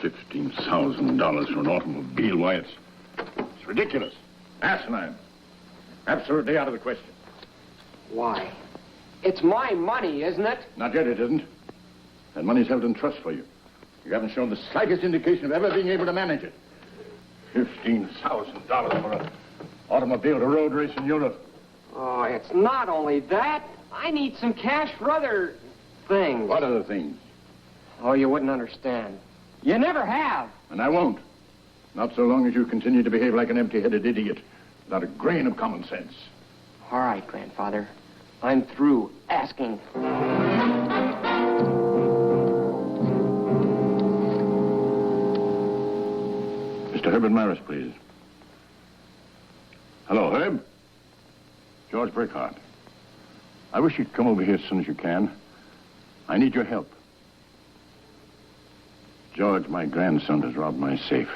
$15,000 for an automobile? Why, it's ridiculous. Asinine. Absolutely out of the question. Why? It's my money, isn't it? Not yet, it isn't. That money's held in trust for you. You haven't shown the slightest indication of ever being able to manage it. $15,000 for an automobile to road race in Europe. Oh, it's not only that. I need some cash for other things. What other things? Oh, you wouldn't understand. You never have. And I won't. Not so long as you continue to behave like an empty-headed idiot without a grain of common sense. All right, Grandfather. I'm through asking. Mr. Herbert Maris, please. Hello, Herb. George Burkhart. I wish you'd come over here as soon as you can. I need your help. George, my grandson has robbed my safe.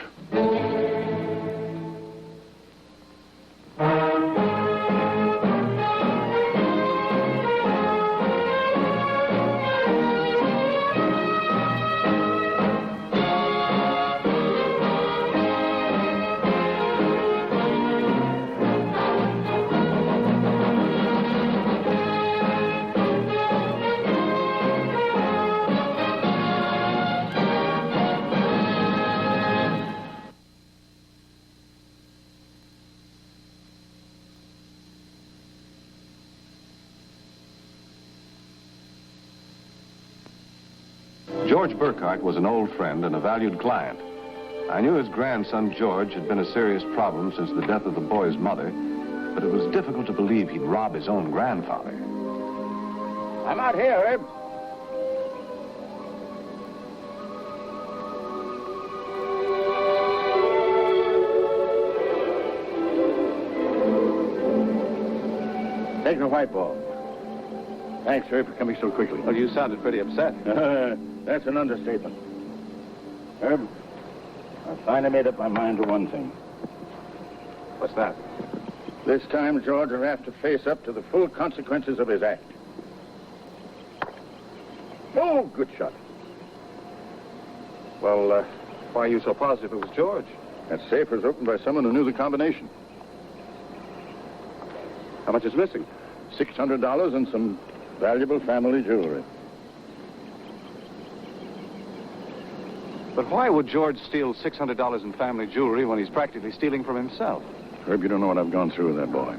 George Burkhart was an old friend and a valued client. I knew his grandson, George, had been a serious problem since the death of the boy's mother, but it was difficult to believe he'd rob his own grandfather. I'm out here, Herb. Take the white ball. Thanks, Herb, for coming so quickly. Well, you sounded pretty upset. That's an understatement. Herb, I finally made up my mind to one thing. What's that? This time, George will have to face up to the full consequences of his act. Oh, good shot. Well, why are you so positive it was George? That safe was opened by someone who knew the combination. How much is missing? $600 and some valuable family jewelry. But why would George steal $600 in family jewelry when he's practically stealing from himself? Herb, you don't know what I've gone through with that boy.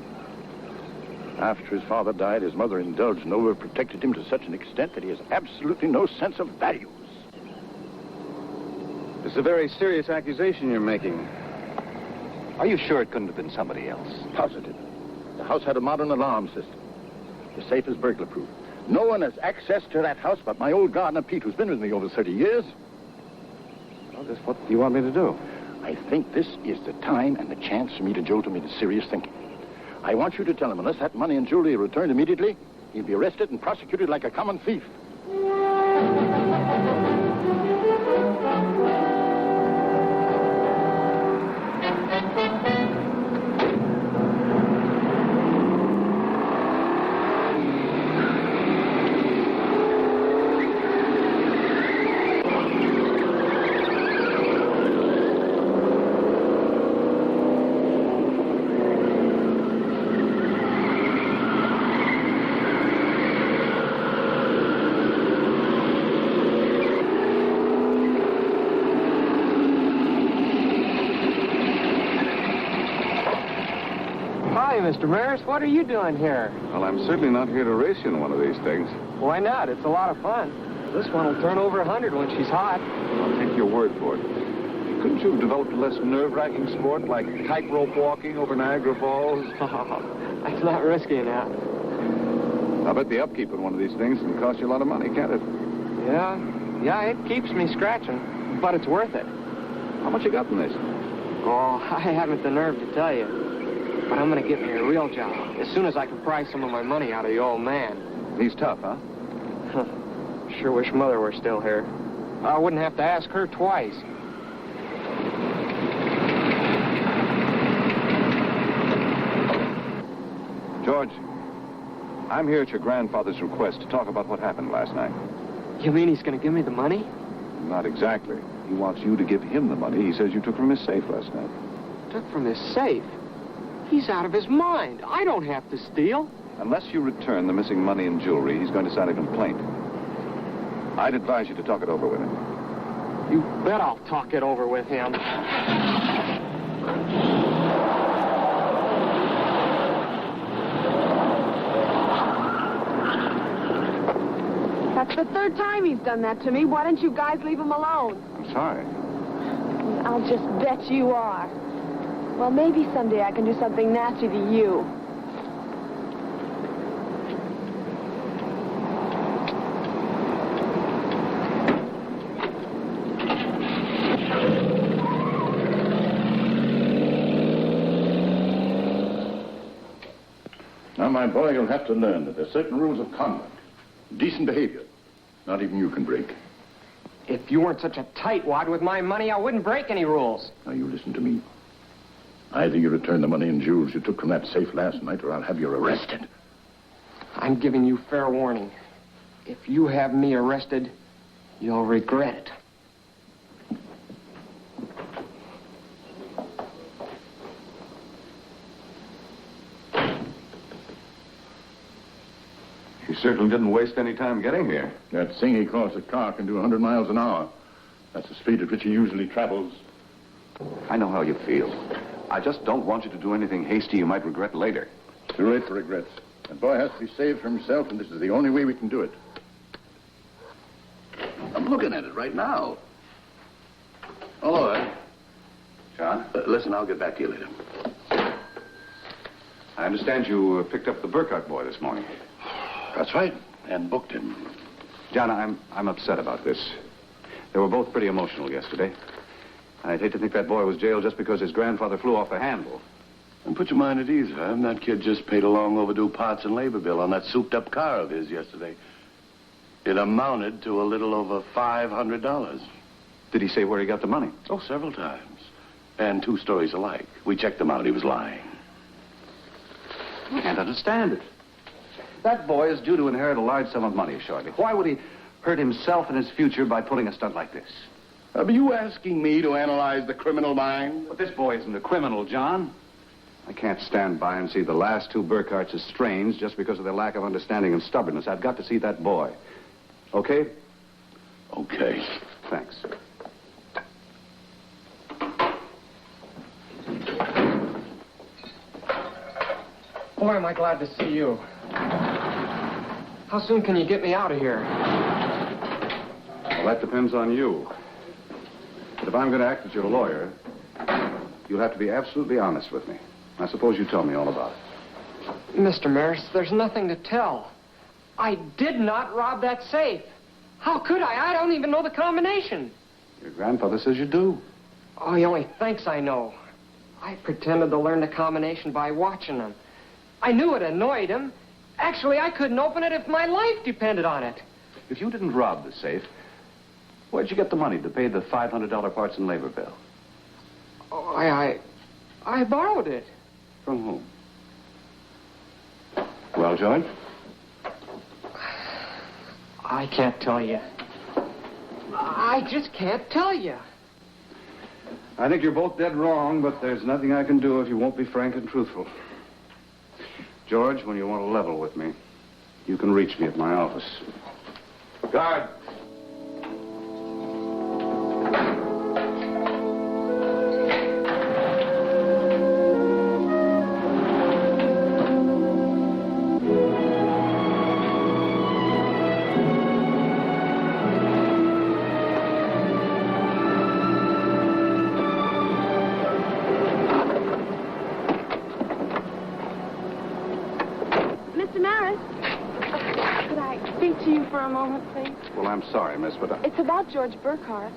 After his father died, his mother indulged and overprotected him to such an extent that he has absolutely no sense of values. It's a very serious accusation you're making. Are you sure it couldn't have been somebody else? Positive. The house had a modern alarm system. The safe is burglar-proof. No one has access to that house but my old gardener, Pete, who's been with me over 30 years. Well, just what do you want me to do? I think this is the time and the chance for me to jolt him into serious thinking. I want you to tell him unless that money and jewelry are returned immediately, he'll be arrested and prosecuted like a common thief. Mr. Maris, what are you doing here? Well, I'm certainly not here to race you in one of these things. Why not? It's a lot of fun. This one will turn over 100 when she's hot. I'll take your word for it. Couldn't you have developed a less nerve-wracking sport like tightrope walking over Niagara Falls? That's not risky enough. I bet the upkeep of one of these things can cost you a lot of money, can't it? Yeah, it keeps me scratching, but it's worth it. How much you got in this? Oh, I haven't the nerve to tell you. But I'm going to get me a real job as soon as I can pry some of my money out of the old man. He's tough, huh? Sure wish Mother were still here. I wouldn't have to ask her twice. George, I'm here at your grandfather's request to talk about what happened last night. You mean he's going to give me the money? Not exactly. He wants you to give him the money he says you took from his safe last night. Took from his safe? He's out of his mind. I don't have to steal. Unless you return the missing money and jewelry, he's going to sign a complaint. I'd advise you to talk it over with him. You bet I'll talk it over with him. That's the third time he's done that to me. Why don't you guys leave him alone? I'm sorry. I'll just bet you are. Well, maybe someday I can do something nasty to you. Now, my boy, you'll have to learn that there are certain rules of conduct, decent behavior, not even you can break. If you weren't such a tightwad with my money, I wouldn't break any rules. Now, you listen to me. Either you return the money and jewels you took from that safe last night, or I'll have you arrested. I'm giving you fair warning. If you have me arrested, you'll regret it. You certainly didn't waste any time getting here. That thing he calls a car can do 100 miles an hour. That's the speed at which he usually travels. I know how you feel. I just don't want you to do anything hasty you might regret later. Too late for regrets. That boy has to be saved from himself, and this is the only way we can do it. I'm looking at it right now. Oh, Lord. John? Listen, I'll get back to you later. I understand you picked up the Burkhart boy this morning. That's right, and booked him. John, I'm upset about this. They were both pretty emotional yesterday. I'd hate to think that boy was jailed just because his grandfather flew off the handle. And put your mind at ease, Herm. That kid just paid a long overdue parts and labor bill on that souped-up car of his yesterday. It amounted to a little over $500. Did he say where he got the money? Oh, several times. And two stories alike. We checked them out. He was lying. I can't understand it. That boy is due to inherit a large sum of money shortly. Why would he hurt himself and his future by pulling a stunt like this? Are you asking me to analyze the criminal mind? But this boy isn't a criminal, John. I can't stand by and see the last two Burkharts estranged just because of their lack of understanding and stubbornness. I've got to see that boy. Okay? Okay. Thanks. Boy, am I glad to see you. How soon can you get me out of here? Well, that depends on you. But if I'm going to act as your lawyer, you'll have to be absolutely honest with me. I suppose you tell me all about it. Mr. Maris, there's nothing to tell. I did not rob that safe. How could I? I don't even know the combination. Your grandfather says you do. Oh, he only thinks I know. I pretended to learn the combination by watching him. I knew it annoyed him. Actually, I couldn't open it if my life depended on it. If you didn't rob the safe, where'd you get the money to pay the $500 parts and labor bill? Oh, I borrowed it. From whom? Well, George? I can't tell you. I just can't tell you. I think you're both dead wrong, but there's nothing I can do if you won't be frank and truthful. George, when you want to level with me, you can reach me at my office. Guard! Mr. Maris, could I speak to you for a moment, please? Well, I'm sorry, miss, but It's about George Burkhart.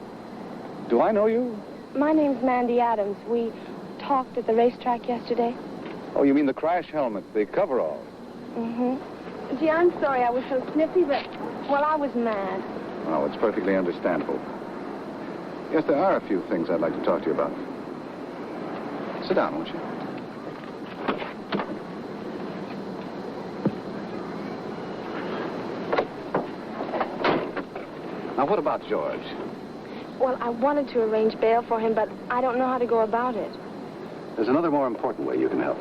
do I know you? My name's Mandy Adams. We talked at the racetrack yesterday. Oh, you mean the crash helmet, the coverall? Mm-hmm. Gee, I'm sorry I was so snippy, but, well, I was mad. Oh, it's perfectly understandable. Yes, there are a few things I'd like to talk to you about. Sit down, won't you? what about George? Well, I wanted to arrange bail for him, but I don't know how to go about it. There's another more important way you can help.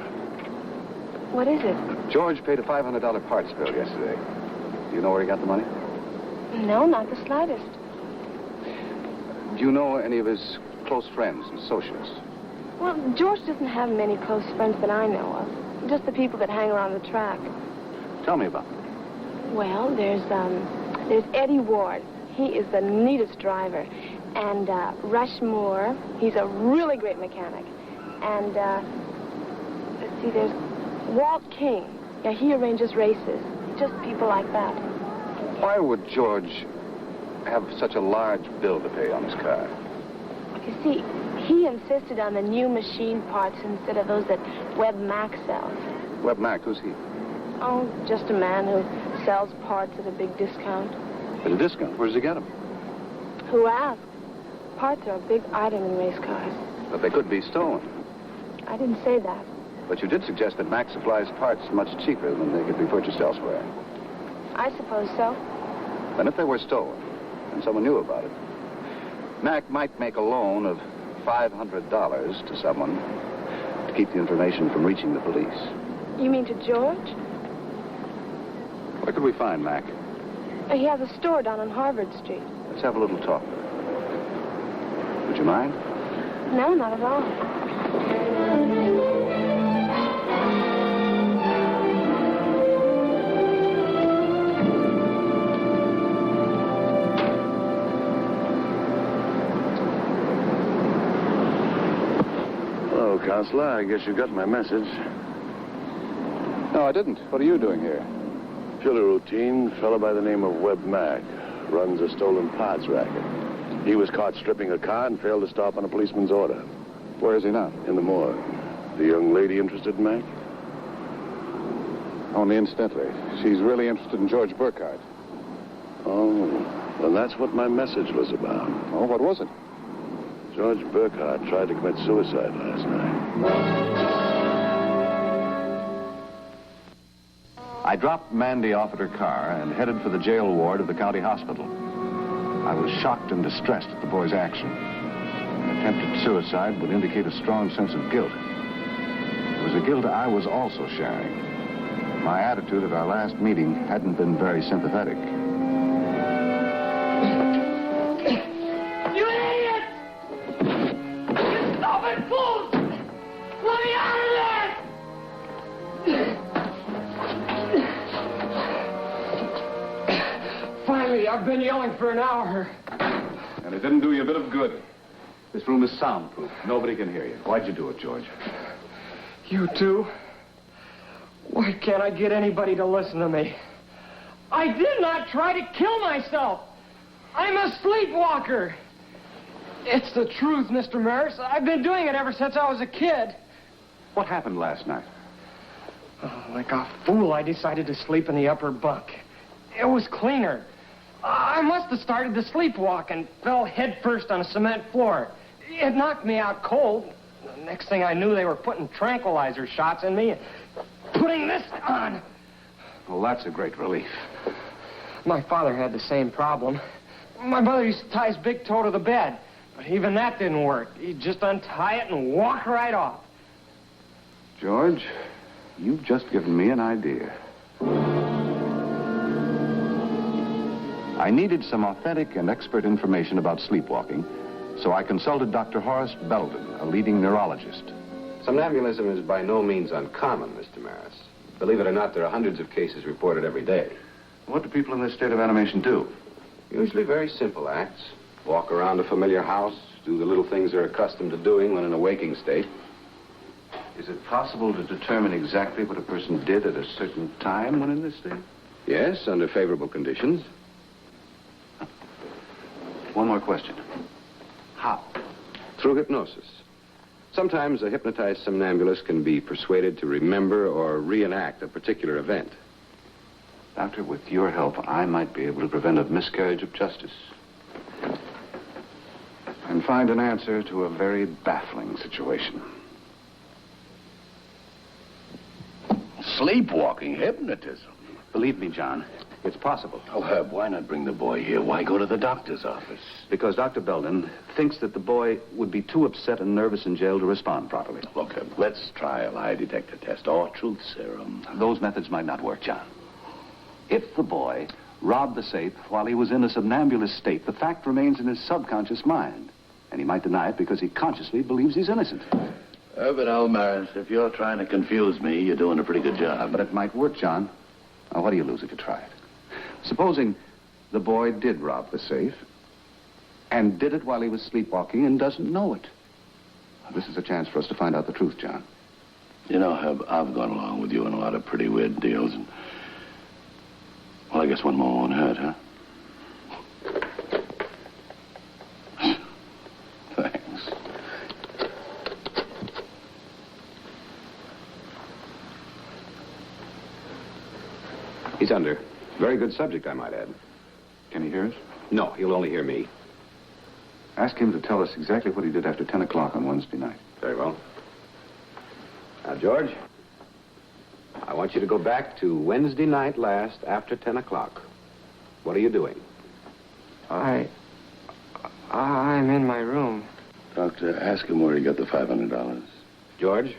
What is it? George paid a $500 parts bill yesterday. Do you know where he got the money? No, not the slightest. Do you know any of his close friends and socials? Well, George doesn't have many close friends that I know of. Just the people that hang around the track. Tell me about them. Well, there's Eddie Ward. He is the neatest driver. And Rush Moore, he's a really great mechanic. And, let's see, there's Walt King. Yeah, he arranges races. Just people like that. Why would George have such a large bill to pay on his car? You see, he insisted on the new machine parts instead of those that Webb Mac sells. Webb Mac, who's he? Oh, just a man who sells parts at a big discount. At a discount? Where does he get them? Who asked? Parts are a big item in race cars. But they could be stolen. I didn't say that. But you did suggest that Mac supplies parts much cheaper than they could be purchased elsewhere. I suppose so. Then if they were stolen, and someone knew about it, Mac might make a loan of $500 to someone to keep the information from reaching the police. You mean to George? Where could we find Mac? He has a store down on Harvard Street. Let's have a little talk. Would you mind? No, not at all. Hello, Counselor. I guess you got my message. No, I didn't. What are you doing here? Purely routine. Fellow by the name of Webb Mac runs a stolen parts racket. He was caught stripping a car and failed to stop on a policeman's order. Where is he now? In the morgue. The young lady interested in Mac? Only incidentally. She's really interested in George Burkhardt. Oh, well, that's what my message was about. Oh, what was it? George Burkhardt tried to commit suicide last night. I dropped Mandy off at her car and headed for the jail ward of the county hospital. I was shocked and distressed at the boy's action. An attempted suicide would indicate a strong sense of guilt. It was a guilt I was also sharing. My attitude at our last meeting hadn't been very sympathetic. You idiot! You stupid fools! Let me out of there! Finally, I've been yelling for an hour. And it didn't do you a bit of good. This room is soundproof. Nobody can hear you. Why'd you do it, George? You too? Why can't I get anybody to listen to me? I did not try to kill myself. I'm a sleepwalker. It's the truth, Mr. Maris. I've been doing it ever since I was a kid. What happened last night? Oh, like a fool, I decided to sleep in the upper bunk. It was cleaner. I must have started to sleepwalk and fell headfirst on a cement floor. It knocked me out cold. The next thing I knew, they were putting tranquilizer shots in me and putting this on. Well, that's a great relief. My father had the same problem. My mother used to tie his big toe to the bed, but even that didn't work. He'd just untie it and walk right off. George, you've just given me an idea. I needed some authentic and expert information about sleepwalking, so I consulted Dr. Horace Belden, a leading neurologist. Somnambulism is by no means uncommon, Mr. Maris. Believe it or not, there are hundreds of cases reported every day. What do people in this state of animation do? Usually very simple acts. Walk around a familiar house, do the little things they're accustomed to doing when in a waking state. Is it possible to determine exactly what a person did at a certain time when in this state? Yes, under favorable conditions. One more question. How? Through hypnosis. Sometimes a hypnotized somnambulist can be persuaded to remember or reenact a particular event. Doctor, with your help, I might be able to prevent a miscarriage of justice. And find an answer to a very baffling situation. Sleepwalking hypnotism. Believe me, John, It's possible. Oh, Herb, why not bring the boy here? Why go to the doctor's office? Because Dr. Belden thinks that the boy would be too upset and nervous in jail to respond properly. Look, Herb, let's try a lie detector test or truth serum. Those methods might not work, John. If the boy robbed the safe while he was in a somnambulist state, the fact remains in his subconscious mind. And he might deny it because he consciously believes he's innocent. Herbert Almaris, if you're trying to confuse me, you're doing a pretty good job. But it might work, John. Now, what do you lose if you try it? Supposing the boy did rob the safe and did it while he was sleepwalking and doesn't know it. This is a chance for us to find out the truth, John. You know, Herb, I've gone along with you in a lot of pretty weird deals, and... well, I guess one more won't hurt, huh? Thanks. He's under. Very good subject, I might add. Can he hear us? No, he'll only hear me. Ask him to tell us exactly what he did after 10 o'clock on Wednesday night. Very well. Now, George, I want you to go back to Wednesday night last after 10 o'clock. What are you doing? I'm in my room. Doctor, ask him where he got the $500. George,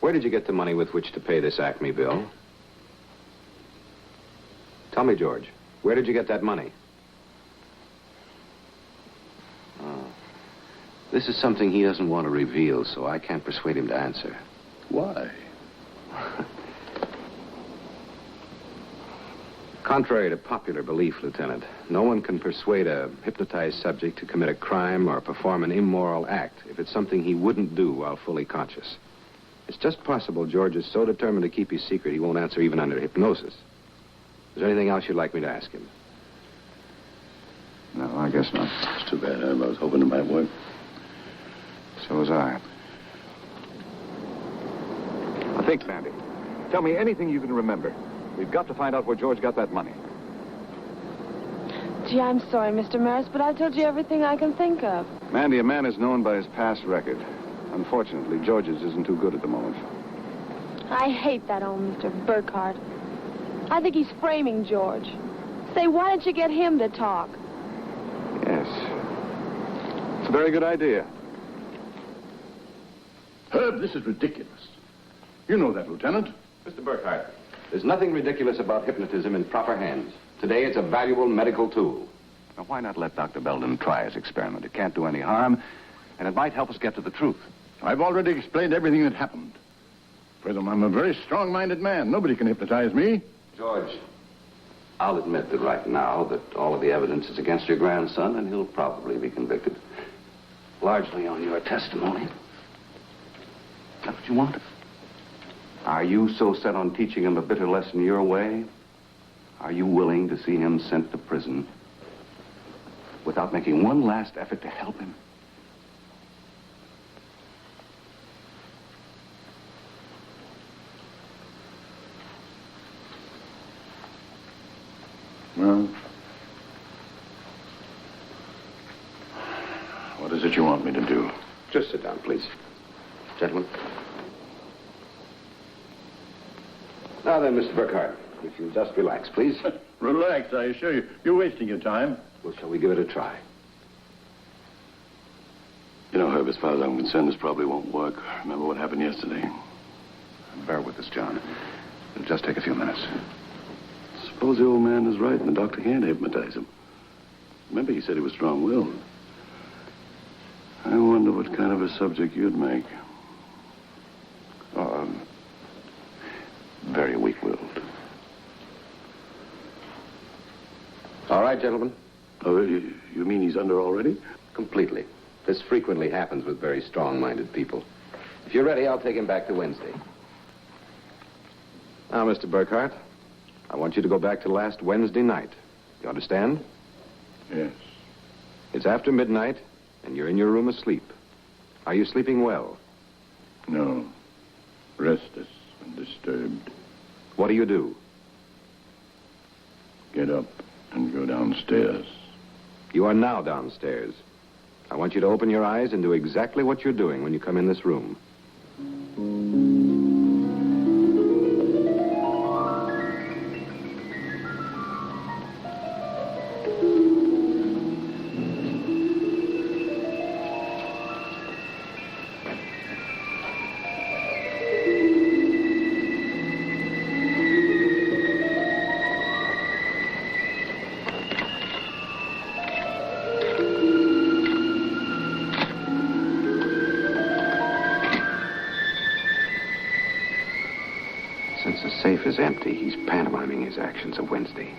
where did you get the money with which to pay this Acme bill? Tell me, George, where did you get that money? Oh. This is something he doesn't want to reveal, so I can't persuade him to answer. Why? Contrary to popular belief, Lieutenant, no one can persuade a hypnotized subject to commit a crime or perform an immoral act if it's something he wouldn't do while fully conscious. It's just possible George is so determined to keep his secret he won't answer even under hypnosis. Is there anything else you'd like me to ask him? No, I guess not. It's too bad, Herb. I was hoping it might work. So was I. Now think, Mandy. Tell me anything you can remember. We've got to find out where George got that money. Gee, I'm sorry, Mr. Maris, but I told you everything I can think of. Mandy, a man is known by his past record. Unfortunately, George's isn't too good at the moment. I hate that old Mr. Burkhart. I think he's framing George. Say, why don't you get him to talk? Yes. It's a very good idea. Herb, this is ridiculous. You know that, Lieutenant. Mr. Burkhart, there's nothing ridiculous about hypnotism in proper hands. Today, it's a valuable medical tool. Now, why not let Dr. Belden try his experiment? It can't do any harm, and it might help us get to the truth. I've already explained everything that happened. Furthermore, I'm a very strong-minded man. Nobody can hypnotize me. George, I'll admit that right now that all of the evidence is against your grandson, and he'll probably be convicted. Largely on your testimony. Is that what you want? Are you so set on teaching him a bitter lesson your way? Are you willing to see him sent to prison without making one last effort to help him? Well, what is it you want me to do? Just sit down, please. Gentlemen. Now then, Mr. Burkhart, if you'll just relax, please. Relax, I assure you. You're wasting your time. Well, shall we give it a try? You know, Herb, as far as I'm concerned, this probably won't work. Remember what happened yesterday? Bear with us, John. It'll just take a few minutes. Suppose the old man is right and the doctor can't hypnotize him. Remember, he said he was strong-willed. I wonder what kind of a subject you'd make. Very weak-willed. All right, gentlemen. Oh, you mean he's under already? Completely. This frequently happens with very strong-minded people. If you're ready, I'll take him back to Wednesday. Now, Mr. Burkhart, I want you to go back to last Wednesday night. You understand? Yes. It's after midnight, and you're in your room asleep. Are you sleeping well? No. Restless and disturbed. What do you do? Get up and go downstairs. You are now downstairs. I want you to open your eyes and do exactly what you're doing when you come in this room. The safe is empty. He's pantomiming his actions of Wednesday.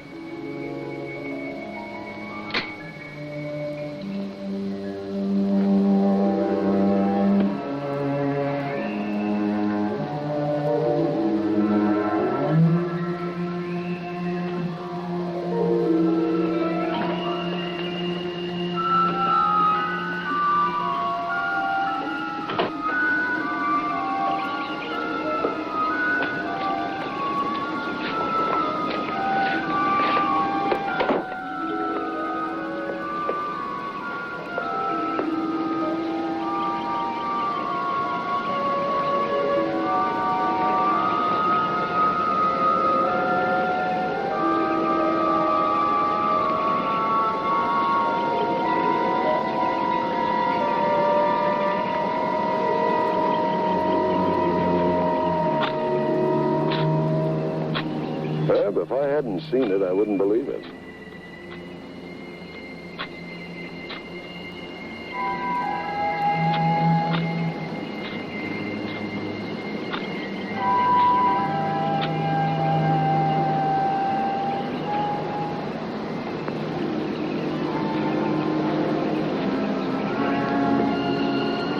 If I hadn't seen it, I wouldn't believe it.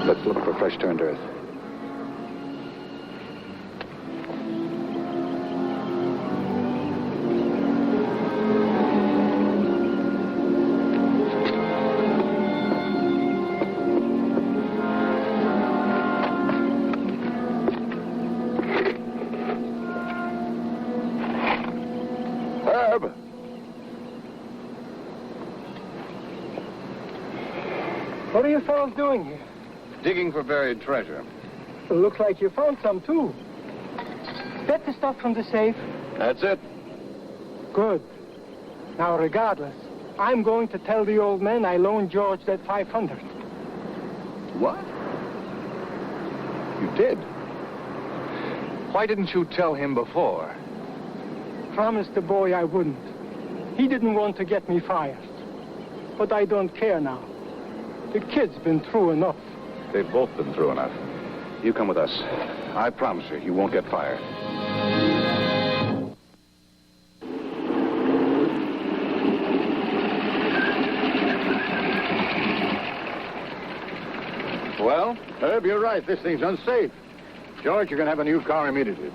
Let's look for fresh turned earth. What are you fellows doing here? Digging for buried treasure. It looks like you found some, too. That the stuff from the safe? That's it. Good. Now, regardless, I'm going to tell the old man I loaned George that 500. What? You did? Why didn't you tell him before? Promised the boy I wouldn't. He didn't want to get me fired. But I don't care now. The kid's been through enough. They've both been through enough. You come with us. I promise you won't get fired. Well, Herb, you're right. This thing's unsafe. George, you're going to have a new car immediately.